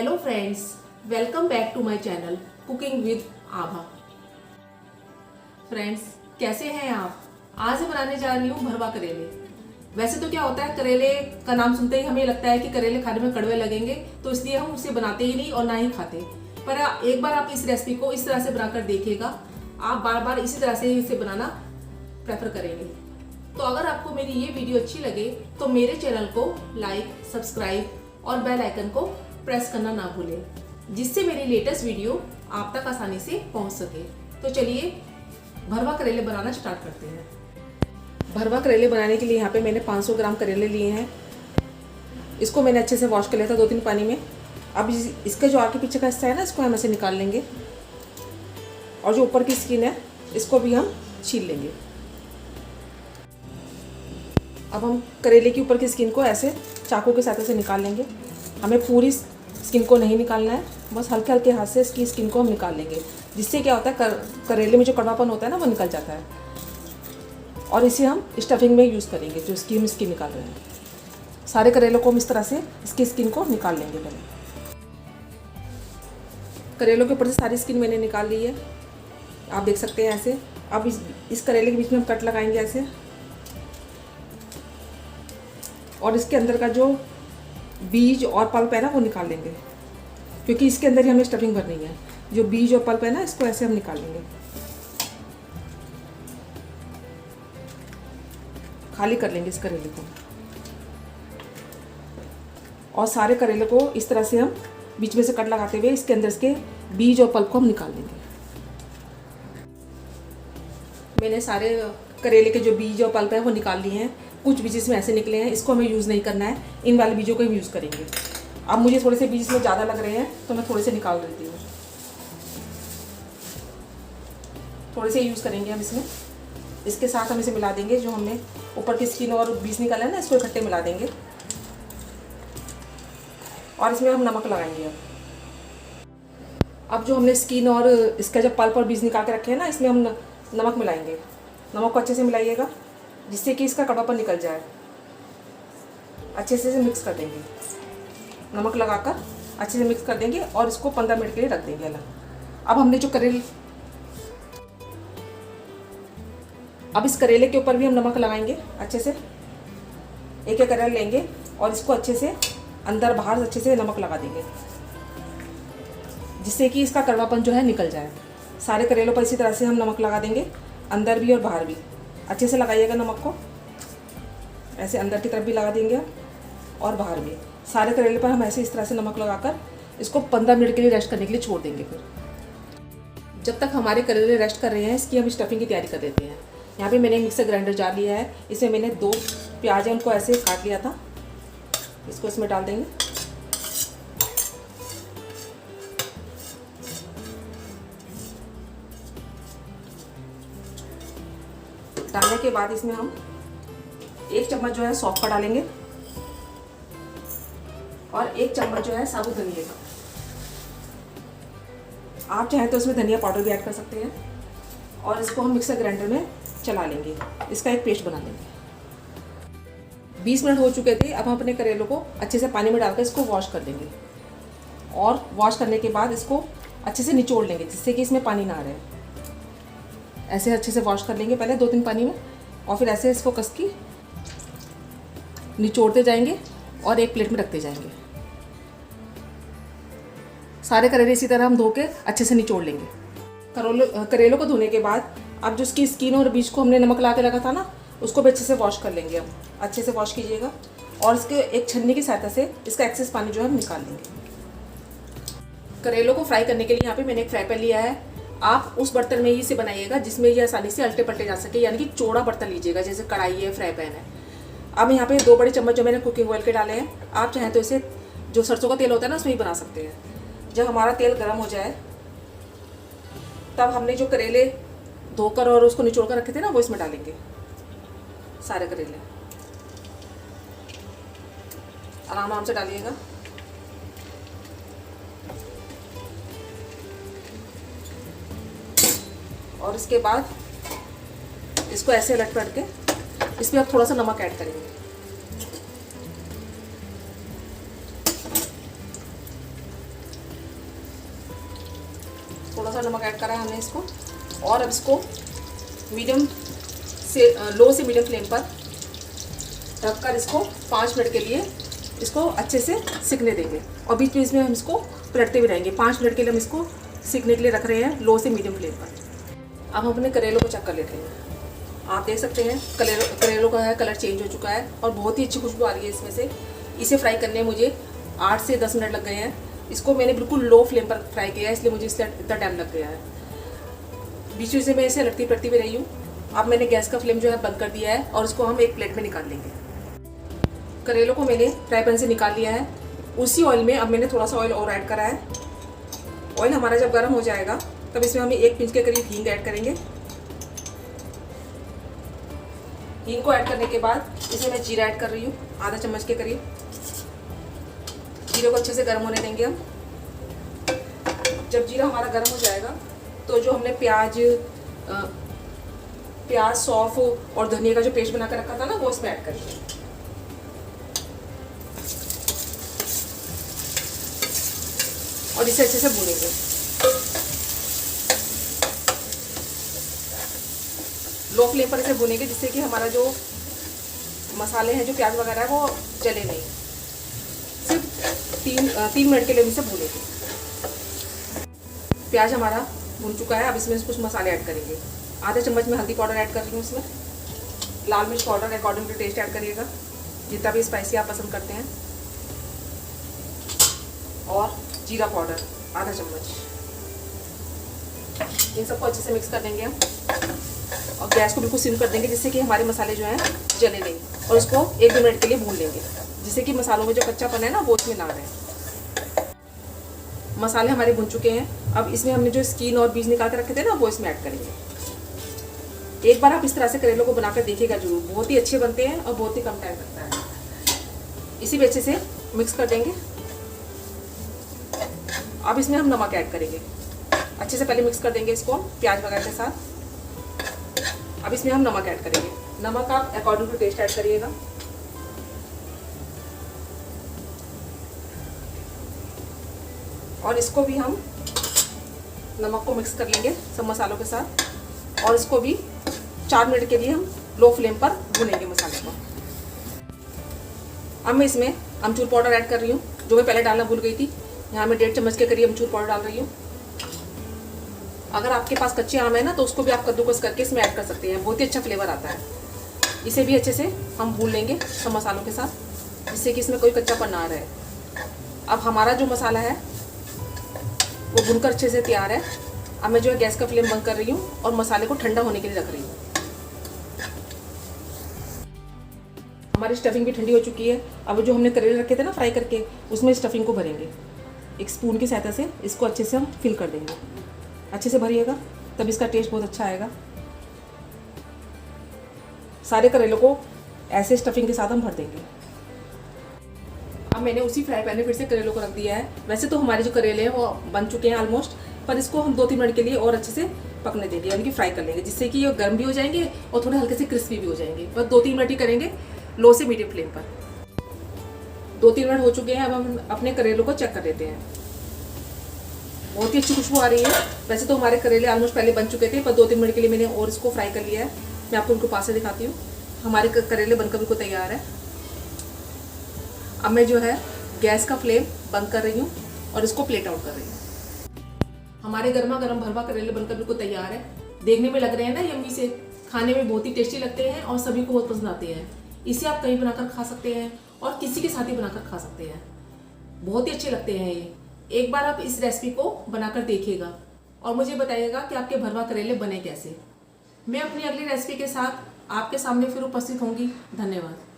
Hello friends, welcome back to my channel cooking with Abha. Friends, कैसे हैं आप? आज मैं बनाने जा रही हूँ भरवा करेले। वैसे तो क्या होता है, करेले का नाम सुनते ही हमें लगता है कि करेले खाने में कड़वे लगेंगे, तो इसलिए हम उसे बनाते ही नहीं और ना ही खाते। पर एक बार आप इस रेसिपी को इस तरह से बनाकर देखिएगा, आप बार बार इसी तरह से इसे बनाना प्रेफर करेंगे। तो अगर आपको मेरी ये वीडियो अच्छी लगे तो मेरे चैनल को लाइक, सब्सक्राइब और बेल आइकन को प्रेस करना ना भूलें, जिससे मेरी लेटेस्ट वीडियो आप तक आसानी से पहुंच सके। तो चलिए भरवा करेले बनाना स्टार्ट करते हैं। भरवा करेले बनाने के लिए यहाँ पे मैंने 500 ग्राम करेले लिए हैं। इसको मैंने अच्छे से वॉश कर लिया था 2-3 पानी में। अब इसका जो आगे पीछे का हिस्सा है ना, इसको हम ऐसे निकाल लेंगे और जो ऊपर की स्किन है इसको भी हम छील लेंगे। अब हम करेले की ऊपर की स्किन को ऐसे चाकू के साथ ऐसे निकाल लेंगे। हमें पूरी स्किन को नहीं निकालना है, बस हल्के हल्के हाथ से इसकी स्किन को हम निकाल लेंगे, जिससे क्या होता है करेले में जो कड़वापन होता है ना वो निकल जाता है। और इसे हम स्टफिंग में यूज़ करेंगे, जो इसकी हम स्किन निकाल रहे हैं। सारे करेलों को हम इस तरह से इसकी स्किन को निकाल लेंगे। पहले करेलों के ऊपर से सारी स्किन मैंने निकाल ली है, आप देख सकते हैं ऐसे। अब इस करेले के बीच में हम कट लगाएंगे ऐसे, और इसके अंदर का जो बीज और पल्प है ना वो निकाल लेंगे, क्योंकि इसके अंदर ही हमें स्टफिंग भरनी है। जो बीज और पल्प है ना, इसको ऐसे हम निकाल लेंगे, खाली कर लेंगे इस करेले को। और सारे करेले को इस तरह से हम बीच में से कट लगाते हुए इसके अंदर इसके बीज और पल्प को हम निकाल लेंगे। मैंने सारे करेले के जो बीज और पल्प है वो निकाल लिए हैं। कुछ बीज इसमें ऐसे निकले हैं, इसको हमें यूज़ नहीं करना है, इन वाले बीजों को हम यूज़ करेंगे। अब मुझे थोड़े से बीज इसमें ज़्यादा लग रहे हैं तो मैं थोड़े से निकाल देती हूँ। थोड़े से यूज़ करेंगे हम इसमें। इसके साथ हम इसे मिला देंगे, जो हमने ऊपर की स्किन और बीज निकाला है ना, इसको इकट्ठे मिला देंगे। और इसमें हम नमक लगाएंगे। अब जो हमने स्किन और इसका जब पल्प और बीज निकाल के रखे हैं ना, इसमें हम नमक मिलाएंगे। नमक को अच्छे से मिलाइएगा, जिससे कि इसका कड़वापन निकल जाए। अच्छे से इसे मिक्स कर देंगे, नमक लगाकर अच्छे से मिक्स कर देंगे और इसको 15 मिनट के लिए रख देंगे अलग। अब हमने जो अब इस करेले के ऊपर भी हम नमक लगाएंगे अच्छे से। एक एक करेला लेंगे और इसको अच्छे से अंदर बाहर अच्छे से नमक लगा देंगे, जिससे कि इसका कड़वापन जो है निकल जाए। सारे करेलों पर इसी तरह से हम नमक लगा देंगे, अंदर भी और बाहर भी। अच्छे से लगाइएगा नमक को, ऐसे अंदर की तरफ भी लगा देंगे और बाहर भी। सारे करेले पर हम ऐसे इस तरह से नमक लगाकर इसको 15 मिनट के लिए रेस्ट करने के लिए छोड़ देंगे। फिर जब तक हमारे करेले रेस्ट कर रहे हैं, इसकी हम स्टफिंग की तैयारी कर देते हैं। यहाँ पे मैंने मिक्सर ग्राइंडर जार लिया है, इसमें मैंने 2 प्याज है उनको ऐसे काट लिया था, इसको इसमें डाल देंगे। डालने के बाद इसमें हम 1 चम्मच जो है सौंफ का डालेंगे और 1 चम्मच जो है साबुत धनिया का। आप चाहें तो इसमें धनिया पाउडर भी ऐड कर सकते हैं। और इसको हम मिक्सर ग्राइंडर में चला लेंगे, इसका एक पेस्ट बना लेंगे। 20 मिनट हो चुके थे। अब हम अपने करेलों को अच्छे से पानी में डालकर इसको वॉश कर देंगे। और वॉश करने के बाद इसको अच्छे से निचोड़ लेंगे, जिससे कि इसमें पानी ना रहे। ऐसे अच्छे से वॉश कर लेंगे पहले 2-3 पानी में, और फिर ऐसे इसको कस की निचोड़ते जाएंगे और एक प्लेट में रखते जाएंगे। सारे करेले इसी तरह हम धो के अच्छे से निचोड़ लेंगे। करेलों को धोने के बाद अब जो इसकी स्किन और बीज को हमने नमक ला के रखा था ना, उसको भी अच्छे से वॉश कर लेंगे। हम अच्छे से वॉश कीजिएगा और इसके एक छन्नी की सहायता से इसका एक्सेस पानी जो है हम निकाल लेंगे। करेलों को फ्राई करने के लिए यहाँ पे मैंने एक फ्राई पैन लिया है। आप उस बर्तन में ही इसे बनाइएगा जिसमें ये आसानी से अल्टे पलटे जा सके, यानी कि चौड़ा बर्तन लीजिएगा, जैसे कढ़ाई है, फ्राई पैन है। अब यहाँ पे 2 बड़े चम्मच जो मैंने कुकिंग ऑयल के डाले हैं। आप चाहें तो इसे जो सरसों का तेल होता है ना, उसमें ही बना सकते हैं। जब हमारा तेल गर्म हो जाए, तब हमने जो करेले धोकर और उसको निचोड़ कर रखे थे ना, वो इसमें डालेंगे। सारे करेले आराम से डालिएगा। और इसके बाद इसको ऐसे लट पलट के इसमें अब थोड़ा सा नमक ऐड करेंगे। थोड़ा सा नमक ऐड करा है हमने इसको, और अब इसको मीडियम से लो से मीडियम फ्लेम पर रखकर इसको 5 मिनट के लिए इसको अच्छे से सिकने देंगे। और बीच बीच में हम इसको पलटते भी रहेंगे। 5 मिनट के लिए हम इसको सिकने के लिए रख रहे हैं लो से मीडियम फ्लेम पर। अब हम अपने करेलों को चेक कर लेते हैं। आप देख सकते हैं करेलों का कलर चेंज हो चुका है और बहुत ही अच्छी खुशबू आ रही है इसमें से। इसे फ्राई करने में मुझे 8 से 10 मिनट लग गए हैं। इसको मैंने बिल्कुल लो फ्लेम पर फ्राई किया है, इसलिए मुझे इसलिए इतना टाइम लग गया है। बीच बीच से मैं इसे लटती पड़ती भी रही हूँ। अब मैंने गैस का फ्लेम जो है बंद कर दिया है और इसको हम एक प्लेट में निकाल लेंगे। करेलों को मैंने फ्राई पैन से निकाल लिया है। उसी ऑयल में अब मैंने थोड़ा सा ऑयल और ऐड करा है। ऑयल हमारा जब गर्म हो जाएगा तब इसमें हम 1 पिंच के करीब हींग ऐड करेंगे। हींग को ऐड करने के बाद इसमें मैं जीरा ऐड कर रही हूँ, आधा चम्मच के करीब। जीरे को अच्छे से गर्म होने देंगे हम। जब जीरा हमारा गर्म हो जाएगा तो जो हमने प्याज सौंफ और धनिया का जो पेस्ट बना कर रखा था ना, वो इसमें ऐड करेंगे। और इसे अच्छे से भूनेंगे। लो फ्लेम पर इसे भूनेंगे जिससे कि हमारा जो मसाले हैं, जो प्याज वगैरह है, वो जले नहीं। सिर्फ 3 मिनट के लिए इसे भूनेंगे। प्याज हमारा भून चुका है। अब इसमें कुछ मसाले ऐड करेंगे। आधा चम्मच में हल्दी पाउडर ऐड कर रही हूँ इसमें। लाल मिर्च powder according to taste add करिएगा, जितना भी स्पाइसी आप पसंद करते हैं। और जीरा पाउडर आधा चम्मच। इन सबको अच्छे से मिक्स कर देंगे हम और गैस को बिल्कुल सिम कर देंगे जिससे कि हमारे मसाले जो हैं जले नहीं। और इसको 1-2 मिनट के लिए भून लेंगे जिससे कि मसालों में जो कच्चापन है ना, वो इसमें ना रहे। मसाले हमारे भुन चुके हैं। अब इसमें हमने जो स्किन और बीज निकाल कर रखे थे ना, वो इसमें ऐड करेंगे। एक बार आप इस तरह से करेलों को बनाकर देखिएगा जरूर। बहुत ही अच्छे बनते हैं और बहुत ही कम टाइम लगता है। इसी भी अच्छे से मिक्स कर देंगे। अब इसमें हम नमक ऐड करेंगे। अच्छे से पहले मिक्स कर देंगे इसको प्याज वगैरह के साथ। अब इसमें हम नमक ऐड करेंगे। नमक आप अकॉर्डिंग टू टेस्ट ऐड करिएगा। और इसको भी हम नमक को मिक्स कर लेंगे सब मसालों के साथ। और इसको भी 4 मिनट के लिए हम लो फ्लेम पर भूनेंगे मसाले को। अब मैं इसमें अमचूर पाउडर ऐड कर रही हूँ, जो मैं पहले डालना भूल गई थी। यहाँ मैं 1.5 चम्मच के करीब अमचूर पाउडर डाल रही हूँ। अगर आपके पास कच्चे आम है ना, तो उसको भी आप कद्दूकस करके इसमें ऐड कर सकते हैं। बहुत ही अच्छा फ्लेवर आता है। इसे भी अच्छे से हम भून लेंगे सब मसालों के साथ, जिससे कि इसमें कोई कच्चापन ना रहे। अब हमारा जो मसाला है वो भुनकर अच्छे से तैयार है। अब मैं जो है गैस का फ्लेम बंद कर रही हूँ और मसाले को ठंडा होने के लिए रख रही हूँ। हमारी स्टफिंग भी ठंडी हो चुकी है। अब जो हमने करेले रखे थे ना फ्राई करके, उसमें स्टफिंग को भरेंगे। एक स्पून की सहायता से इसको अच्छे से हम फिल कर देंगे। अच्छे से भरिएगा, तब इसका टेस्ट बहुत अच्छा आएगा। सारे करेलों को ऐसे स्टफिंग के साथ हम भर देंगे। अब मैंने उसी फ्राई पैन में फिर से करेलों को रख दिया है। वैसे तो हमारे जो करेले हैं वो बन चुके हैं ऑलमोस्ट, पर इसको हम 2-3 मिनट के लिए और अच्छे से पकने देंगे, यानी कि फ्राई कर लेंगे, जिससे कि ये गर्म भी हो जाएंगे और थोड़े हल्के से क्रिस्पी भी हो जाएंगे। बस 2-3 मिनट ही करेंगे लो से मीडियम फ्लेम पर। 2-3 मिनट हो चुके हैं। अब हम अपने करेलों को चेक कर लेते हैं। बहुत ही अच्छी खुशबू आ रही है। वैसे तो हमारे करेले ऑलमोस्ट पहले बन चुके थे, पर 2-3 मिनट के लिए मैंने और इसको फ्राई कर लिया है। मैं आपको उनको पास से दिखाती हूँ। हमारे करेले बनकर बिल्कुल तैयार है। अब मैं जो है गैस का फ्लेम बंद कर रही हूँ और इसको प्लेट आउट कर रही हूँ। हमारे गर्मा गर्म भरवा करेले बनकर बिल्कुल तैयार है। देखने में लग रहे हैं ना यम्मी से, खाने में बहुत ही टेस्टी लगते हैं और सभी को बहुत पसंद आते हैं। इसे आप कहीं बनाकर खा सकते हैं और किसी के साथ ही बनाकर खा सकते हैं। बहुत ही अच्छे लगते हैं ये। एक बार आप इस रेसिपी को बनाकर देखिएगा और मुझे बताइएगा कि आपके भरवा करेले बने कैसे। मैं अपनी अगली रेसिपी के साथ आपके सामने फिर उपस्थित होंगी। धन्यवाद।